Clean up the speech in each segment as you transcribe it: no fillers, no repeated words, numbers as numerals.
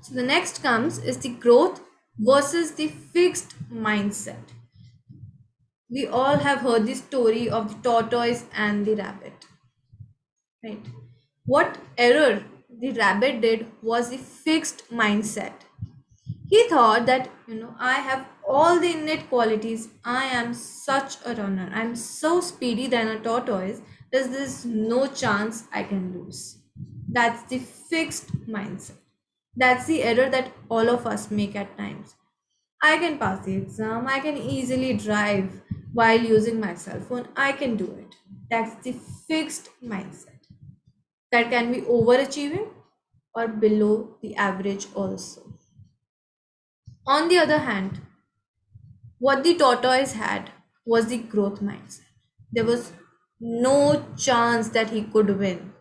So the next comes is the growth versus the fixed mindset. We all have heard the story of the tortoise and the rabbit, right? What error the rabbit did was the fixed mindset. He thought that, I have all the innate qualities. I am such a runner. I'm so speedy than a tortoise. There's no chance I can lose. That's the fixed mindset. That's the error that all of us make at times. I can pass the exam. I can easily drive while using my cell phone. I can do it. That's the fixed mindset. That can be overachieving or below the average also. On the other hand, what the tortoise had was the growth mindset. There was no chance that he could win.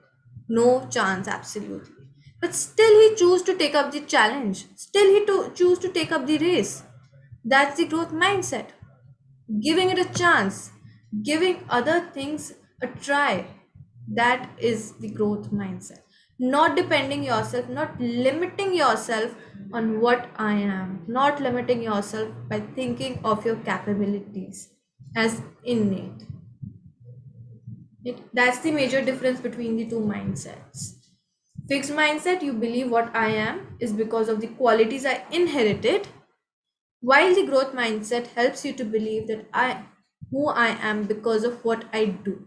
No chance, absolutely. But still, he chose to take up the challenge. Still, he chose to take up the race. That's the growth mindset. Giving it a chance, giving other things a try. That is the growth mindset. Not depending yourself, not limiting yourself on what I am, not limiting yourself by thinking of your capabilities as innate. That's the major difference between the two mindsets. Fixed mindset, you believe what I am is because of the qualities I inherited, while the growth mindset helps you to believe that who I am because of what I do.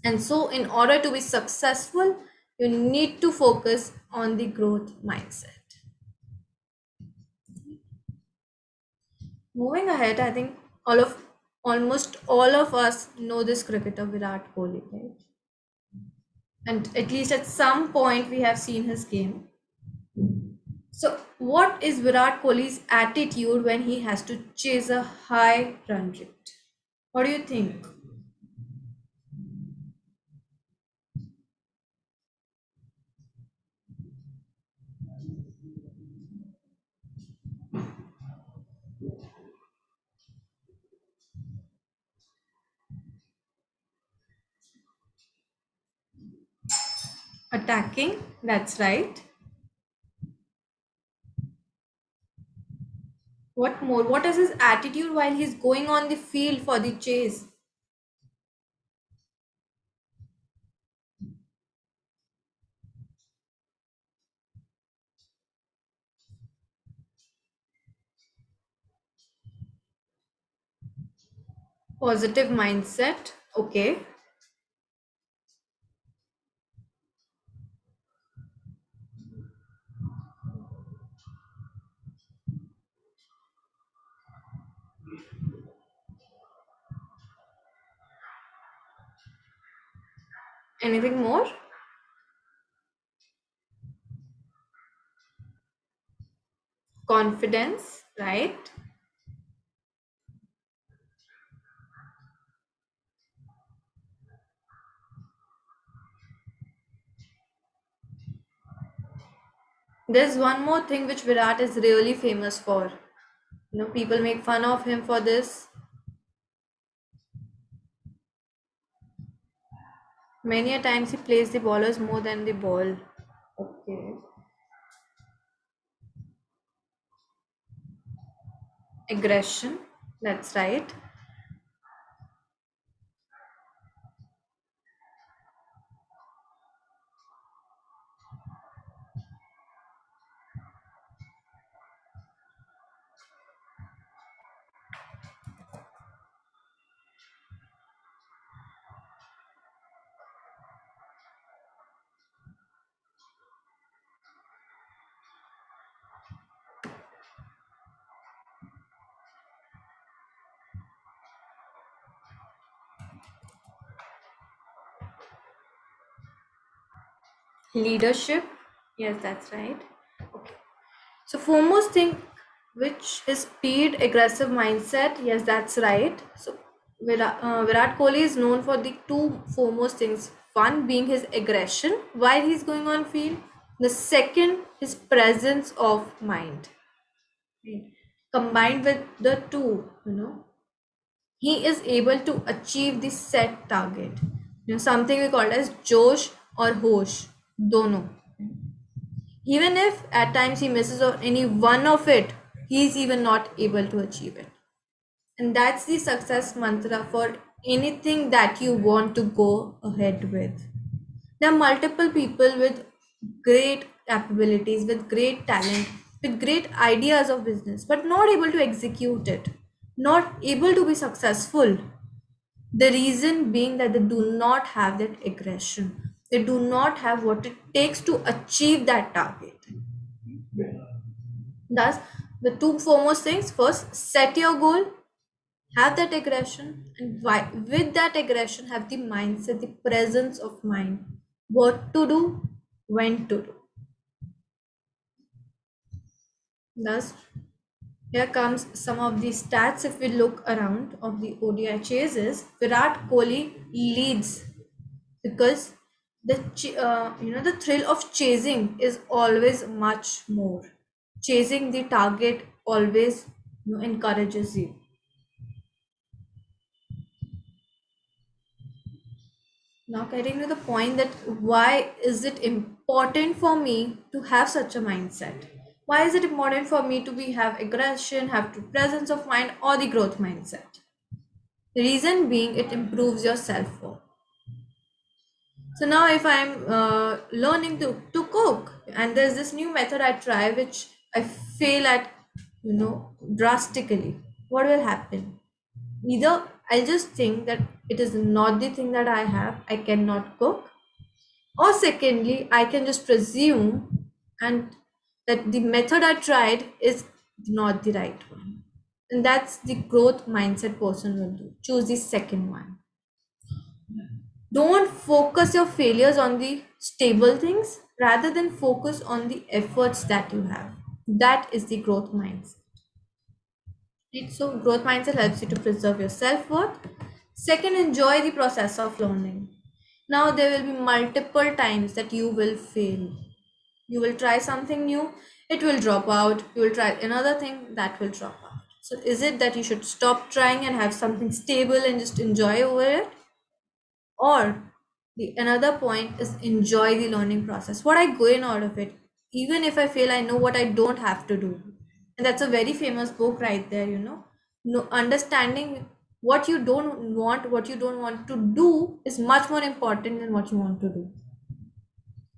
And so, in order to be successful, you need to focus on the growth mindset. Moving ahead, I think almost all of us know this cricketer Virat Kohli, right? And at least at some point we have seen his game. So, what is Virat Kohli's attitude when he has to chase a high run rate? What do you think? Attacking, that's right. What more? What is his attitude while he's going on the field for the chase? Positive mindset. Okay. Anything more? Confidence, right? There's one more thing which Virat is really famous for. People make fun of him for this. Many a times he plays the ballers more than the ball. Okay. Aggression, that's right. Leadership, yes, that's right. Okay. So foremost thing, which is speed, aggressive mindset. Yes, that's right. So Virat Kohli is known for the two foremost things. One being his aggression while he's going on field. The second, his presence of mind. Right. Combined with the two, he is able to achieve the set target. Something we call as Josh or Hosh. Dono. Even if at times he misses on any one of it, he is even not able to achieve it. And that's the success mantra for anything that you want to go ahead with. There are multiple people with great capabilities, with great talent, with great ideas of business, but not able to execute it, not able to be successful. The reason being that they do not have that aggression. They do not have what it takes to achieve that target. Thus, the two foremost things: first, set your goal, have that aggression, and with that aggression, have the mindset, the presence of mind, what to do, when to do. Thus, here comes some of the stats. If we look around of the ODI chases, Virat Kohli leads because the thrill of chasing is always much more. Chasing the target always encourages you. Now, getting to the point that why is it important for me to have such a mindset? Why is it important for me to be have aggression, have the presence of mind, or the growth mindset? The reason being, it improves your self worth. So now, if I'm learning to cook, and there's this new method I try, which I fail at, drastically, what will happen? Either I'll just think that it is not the thing that I have, I cannot cook, or secondly, I can just presume and that the method I tried is not the right one. And that's the growth mindset person will do. Choose the second one. Don't focus your failures on the stable things rather than focus on the efforts that you have. That is the growth mindset. Right? So, growth mindset helps you to preserve your self worth. Second, enjoy the process of learning. Now, there will be multiple times that you will fail. You will try something new, it will drop out. You will try another thing, that will drop out. So, is it that you should stop trying and have something stable and just enjoy over it? Or the another point is enjoy the learning process. What I gain out of it, even if I fail, I know what I don't have to do. And that's a very famous book right there, No, understanding what you don't want to do is much more important than what you want to do.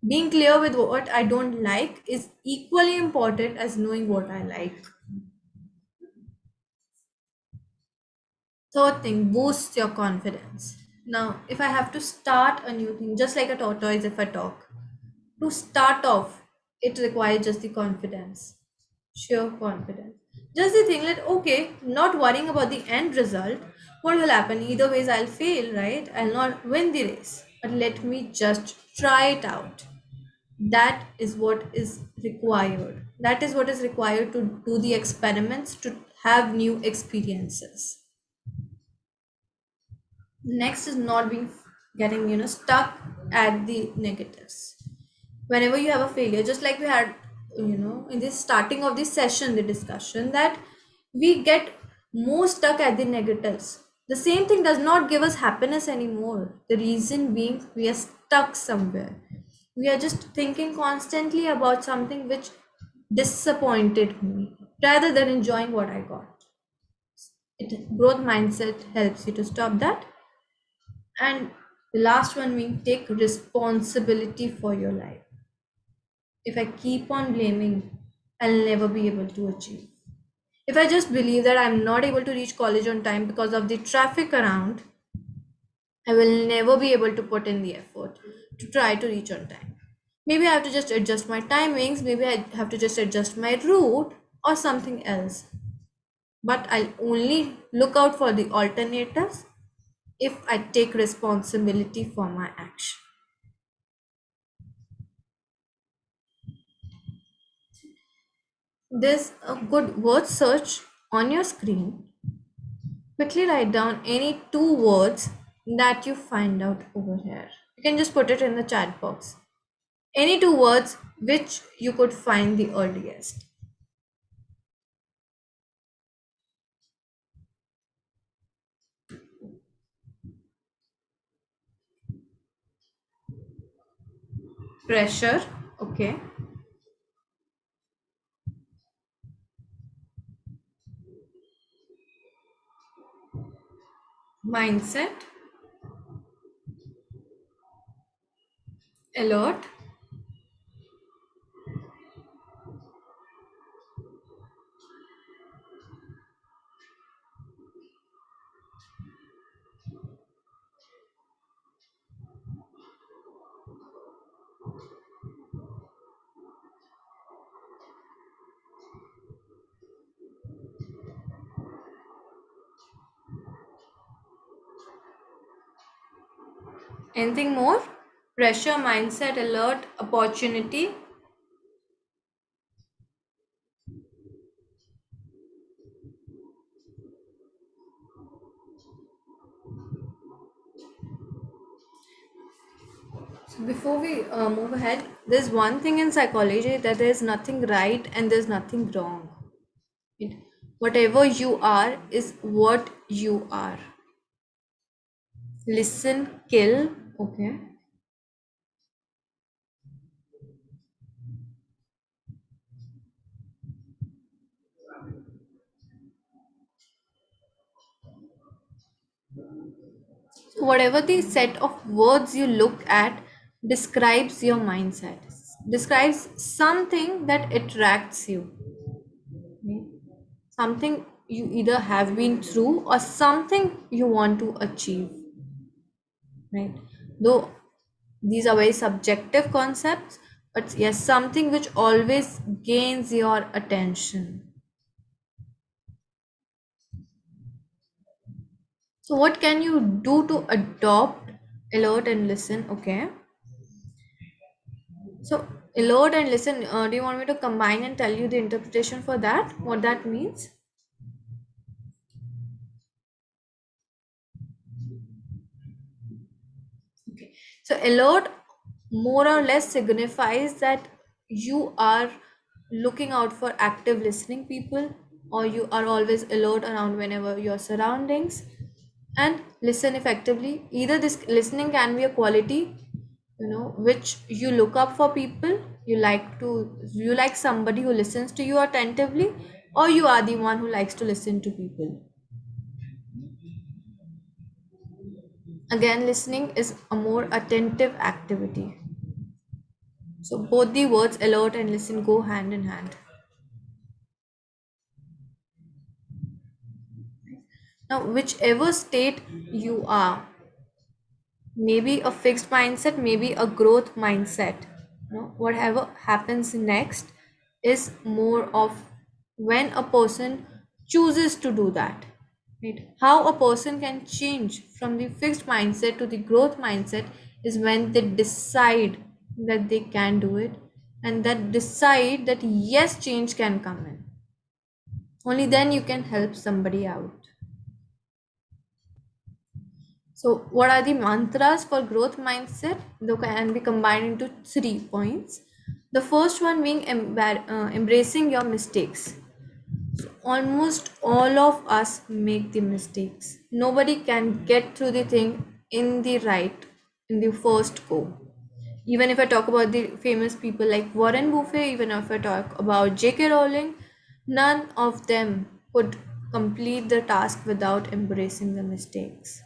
Being clear with what I don't like is equally important as knowing what I like. Third thing, boosts your confidence. Now, if I have to start a new thing, just like a tortoise, if I talk, to start off, it requires just the confidence, sheer confidence. Just the thing that, okay, not worrying about the end result, what will happen? Either ways, I'll fail, right? I'll not win the race, but let me just try it out. That is what is required. That is what is required to do the experiments, to have new experiences. Next is not being getting stuck at the negatives. Whenever you have a failure, just like we had in the starting of this session, the discussion that we get more stuck at the negatives. The same thing does not give us happiness anymore. The reason being, we are stuck somewhere. We are just thinking constantly about something which disappointed me rather than enjoying what I got. Growth mindset helps you to stop that. And the last one being, take responsibility for your life. If I keep on blaming, I'll never be able to achieve. If I just believe that I'm not able to reach college on time because of the traffic around, I will never be able to put in the effort to try to reach on time. Maybe I have to just adjust my timings, maybe I have to just adjust my route or something else. But I'll only look out for the alternatives if I take responsibility for my action. There's a good word search on your screen. Quickly write down any two words that you find out over here. You can just put it in the chat box. Any two words which you could find the earliest. Pressure, okay. Mindset, alert. Anything more? Pressure, mindset, alert, opportunity. So before we move ahead, there's one thing in psychology that there's nothing right and there's nothing wrong. It, whatever you are is what you are. Listen, kill. Okay. So whatever the set of words you look at describes your mindset, describes something that attracts you. Okay? Something you either have been through or something you want to achieve, right? Though these are very subjective concepts, but yes, something which always gains your attention. So what can you do to adopt, alert and listen? Okay, so alert and listen, do you want me to combine and tell you the interpretation for that, what that means? Okay. So alert more or less signifies that you are looking out for active listening people, or you are always alert around whenever your surroundings and listen effectively. Either this listening can be a quality, which you look up for people, you like somebody who listens to you attentively, or you are the one who likes to listen to people. Again, listening is a more attentive activity. So both the words alert and listen go hand in hand. Now, whichever state you are, maybe a fixed mindset, maybe a growth mindset, whatever happens next is more of when a person chooses to do that. Right? How a person can change from the fixed mindset to the growth mindset is when they decide that they can do it, and that decide that yes, change can come in. Only then you can help somebody out. So, what are the mantras for growth mindset? They can be combined into 3 points. The first one being embracing your mistakes. So almost all of us make the mistakes. Nobody can get through the thing in the first go. Even if I talk about the famous people like Warren Buffett, even if I talk about J.K. Rowling, none of them could complete the task without embracing the mistakes.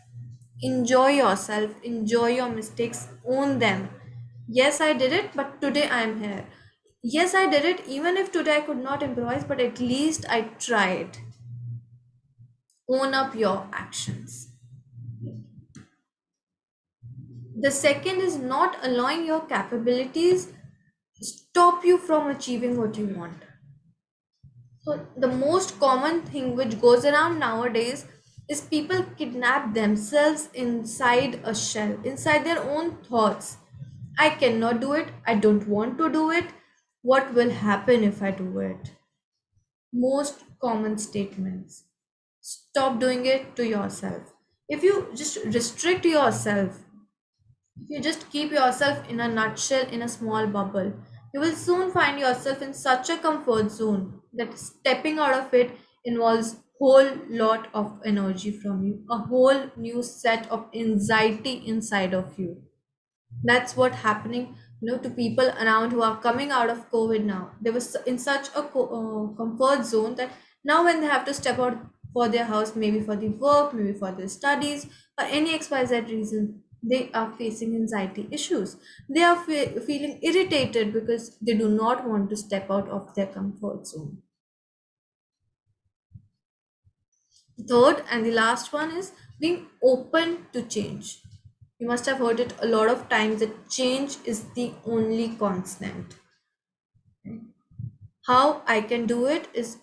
Enjoy yourself, enjoy your mistakes, own them. Yes, I did it, but today I am here. Yes, I did it, even if today I could not improvise, but at least I tried. Own up your actions. The second is not allowing your capabilities stop you from achieving what you want. So, the most common thing which goes around nowadays is people kidnap themselves inside a shell, inside their own thoughts. I cannot do it. I don't want to do it. What will happen if I do it? Most common statements. Stop doing it to yourself. If you just restrict yourself, if you just keep yourself in a nutshell, in a small bubble, you will soon find yourself in such a comfort zone that stepping out of it involves whole lot of energy from you, a whole new set of anxiety inside of you. That's what happening, to people around who are coming out of COVID now. They were in such a comfort zone that now when they have to step out, for their house, maybe for the work, maybe for their studies, or any XYZ reason. They are facing anxiety issues. They are feeling irritated because they do not want to step out of their comfort zone. Third and the last one is being open to change. You must have heard it a lot of times that change is the only constant. How I can do it is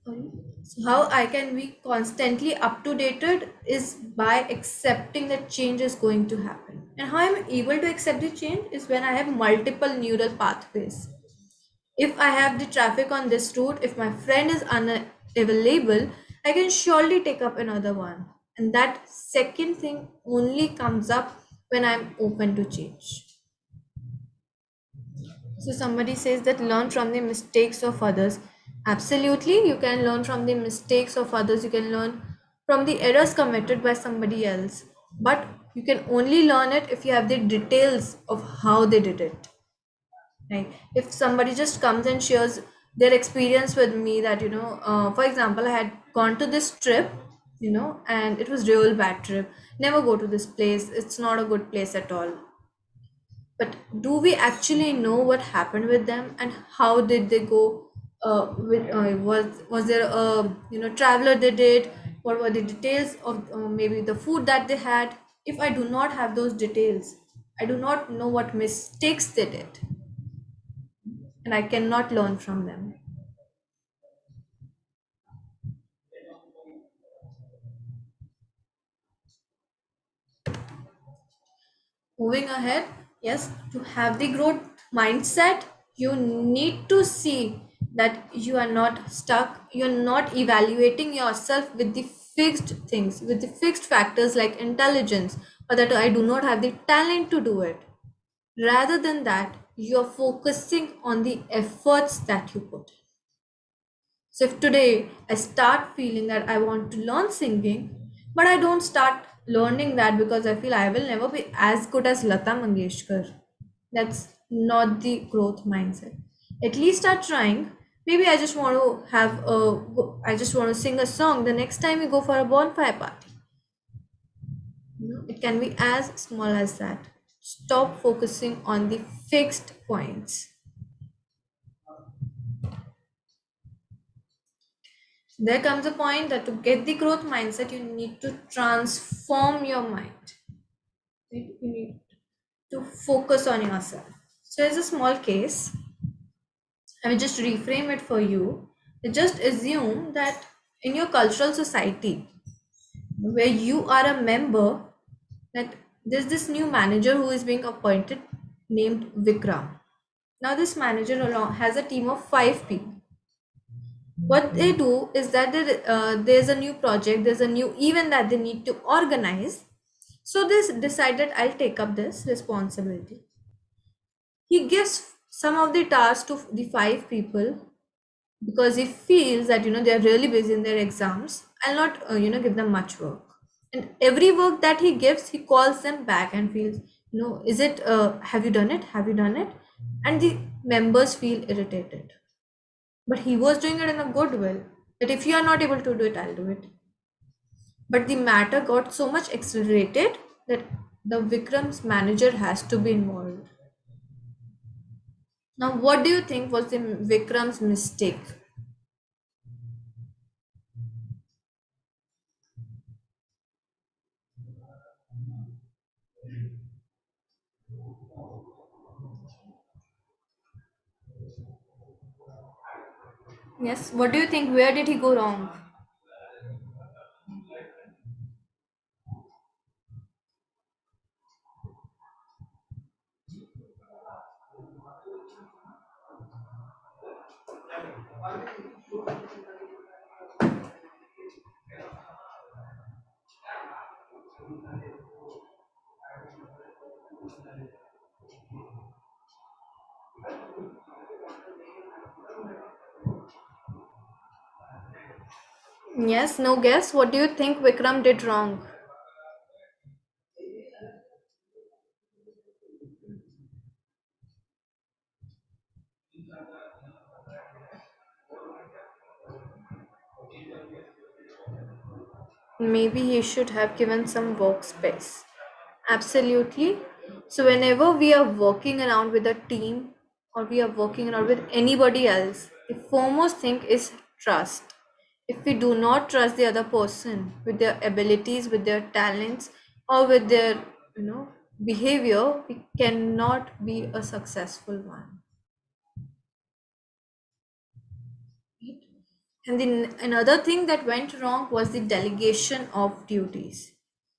sorry. So how I can be constantly up to dated is by accepting that change is going to happen. And how I'm able to accept the change is when I have multiple neural pathways. If I have the traffic on this route, if my friend is unavailable, I can surely take up another one. And that second thing only comes up when I'm open to change. So somebody says that learn from the mistakes of others. Absolutely, you can learn from the mistakes of others. You can learn from the errors committed by somebody else. But you can only learn it if you have the details of how they did it. Right? If somebody just comes and shares their experience with me that, for example, I had gone to this trip, and it was real bad trip. Never go to this place. It's not a good place at all. But do we actually know what happened with them and how did they go? Was there a traveler they did? What were the details of maybe the food that they had? If I do not have those details, I do not know what mistakes they did, and I cannot learn from them. Moving ahead, yes, to have the growth mindset, you need to see that you are not stuck, you're not evaluating yourself with the fixed things, with the fixed factors like intelligence, or that I do not have the talent to do it. Rather than that, you're focusing on the efforts that you put. So if today I start feeling that I want to learn singing, but I don't start learning that because I feel I will never be as good as Lata Mangeshkar, that's not the growth mindset. At least start trying. Maybe I just want to I just want to sing a song the next time we go for a bonfire party. It can be as small as that. Stop focusing on the fixed points. There comes a point that to get the growth mindset, you need to transform your mind. Right? You need to focus on yourself. So, as a small case, I will just reframe it for you. Just assume that in your cultural society, where you are a member, that there's this new manager who is being appointed named Vikram. Now, this manager along has a team of 5 people. What they do is that there's a new project, there's a new event that they need to organize. So this decided, I'll take up this responsibility. He gives some of the tasks to the 5 people because he feels that they're really busy in their exams. I'll not give them much work. And every work that he gives, he calls them back and feels, is it have you done it, have you done it? And the members feel irritated, but he was doing it in a good will, that if you are not able to do it, I'll do it. But the matter got so much accelerated that the Vikram's manager has to be involved. Now, what do you think was the Vikram's mistake? Yes, what do you think? Where did he go wrong? Yes, no guess. What do you think Vikram did wrong? Maybe he should have given some workspace. Absolutely. So, whenever we are working around with a team or we are working around with anybody else, the foremost thing is trust. If we do not trust the other person with their abilities, with their talents, or with their behavior, we cannot be a successful one. And then another thing that went wrong was the delegation of duties.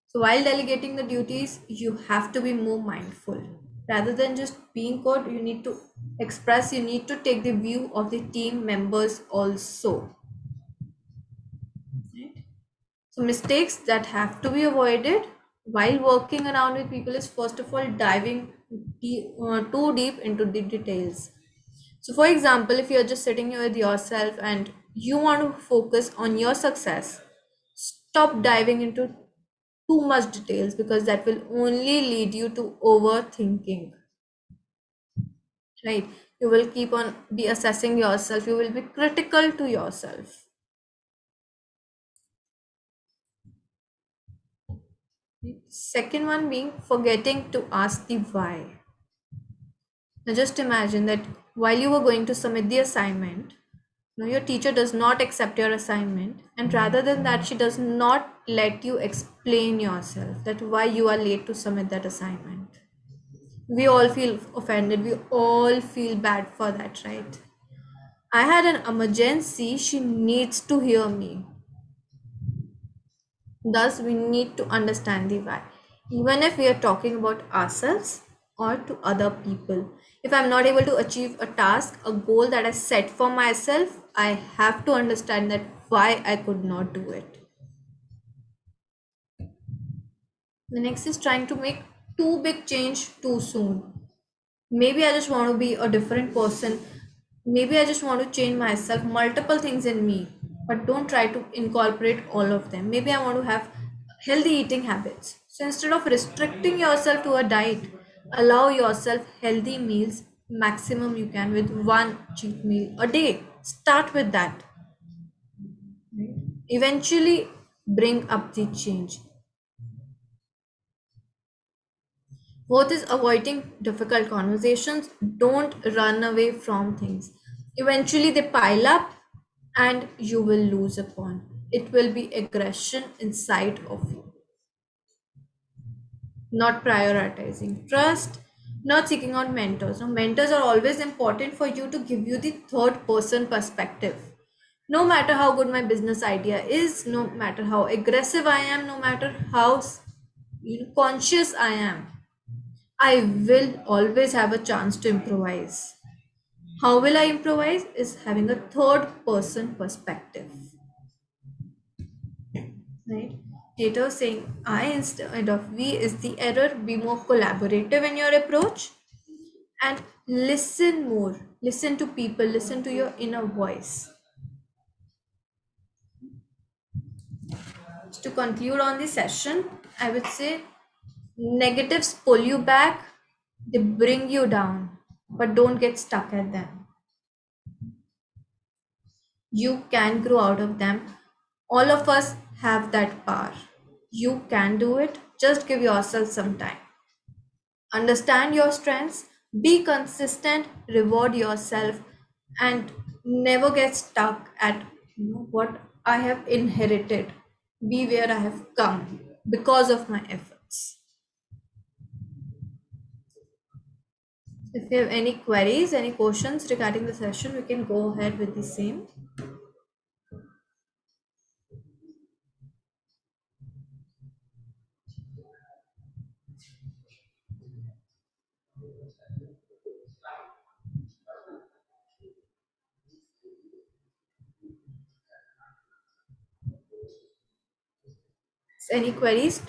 So while delegating the duties, you have to be more mindful. Rather than just being code, you need to express, you need to take the view of the team members also. Right? So mistakes that have to be avoided while working around with people is first of all diving too deep into the details. So, for example, if you're just sitting here with yourself and you want to focus on your success, stop diving into too much details because that will only lead you to overthinking, right? You will keep on be assessing yourself, you will be critical to yourself. Second one being forgetting to ask the why. Now, just imagine that while you were going to submit the assignment, your teacher does not accept your assignment, and rather than that, she does not let you explain yourself that why you are late to submit that assignment. We all feel offended, we all feel bad for that, right? I had an emergency, she needs to hear me. Thus, we need to understand the why, even if we are talking about ourselves or to other people. If I'm not able to achieve a task, a goal that I set for myself, I have to understand that why I could not do it. The next is trying to make too big change too soon. Maybe I just want to be a different person. Maybe I just want to change myself, multiple things in me, but don't try to incorporate all of them. Maybe I want to have healthy eating habits. So instead of restricting yourself to a diet, allow yourself healthy meals maximum you can with one cheat meal a day. Start with that. Eventually bring up the change. Fourth is avoiding difficult conversations. Don't run away from things. Eventually, they pile up and you will lose upon. It will be aggression inside of you. Not prioritizing trust, not seeking out mentors. Now, mentors are always important for you to give you the third person perspective. No matter how good my business idea is, no matter how aggressive I am, no matter how conscious I am, I will always have a chance to improvise. How will I improvise? Is having a third person perspective. Right? Later saying I instead of we is the error. Be more collaborative in your approach and listen more. Listen to people, listen to your inner voice. To conclude on the session, I would say negatives pull you back, they bring you down, but don't get stuck at them. You can grow out of them. All of us have that power. You can do it. Just give yourself some time. Understand your strengths, be consistent, reward yourself, and never get stuck at what I have inherited. Be where I have come because of my efforts. If you have any queries, any questions regarding the session, we can go ahead with the same. Any queries?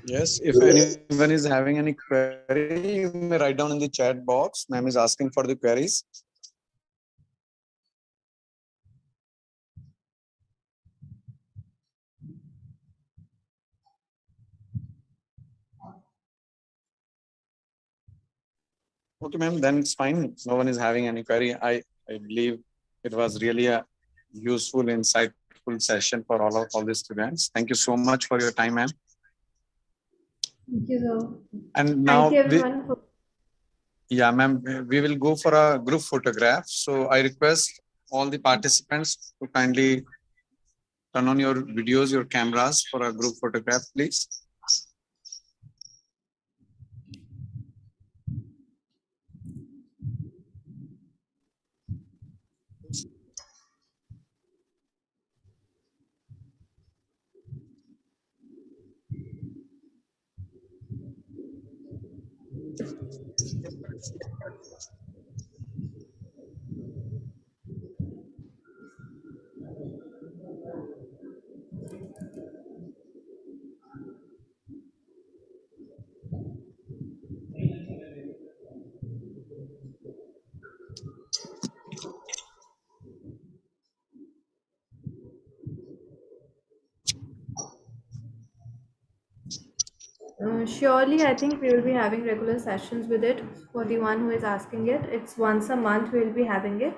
Yes, if anyone is having any query, you may write down in the chat box. Ma'am is asking for the queries. Okay, ma'am, then it's fine. No one is having any query. I believe it was really a useful, insightful session for all the students. Thank you so much for your time, ma'am. Thank you, sir. And Thank now you, everyone. For yeah, ma'am, we will go for a group photograph. So I request all the participants to kindly turn on your videos, your cameras for a group photograph, please. surely, I think we will be having regular sessions with it. For the one who is asking it, it's once a month we will be having it.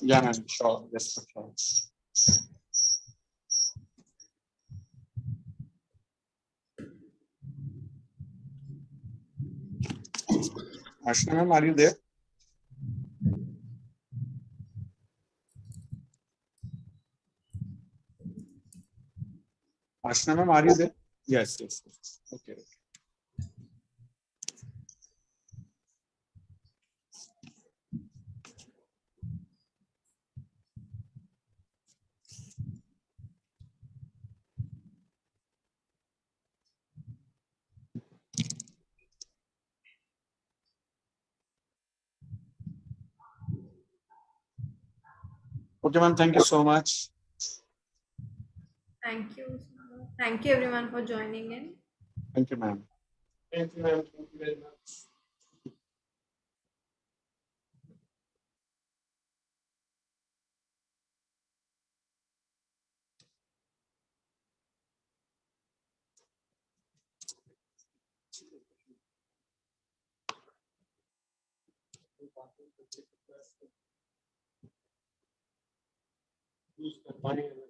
Yeah, ma'am, sure. Yes, for sure. Ashna, ma'am, are you there? Ashna, ma'am, are you there? Yes, yes, yes. Okay. Okay, ma'am, thank you so much. Thank you. Thank you, everyone, for joining in. Thank you, ma'am. Thank you, ma'am. Thank you very much. Use the money.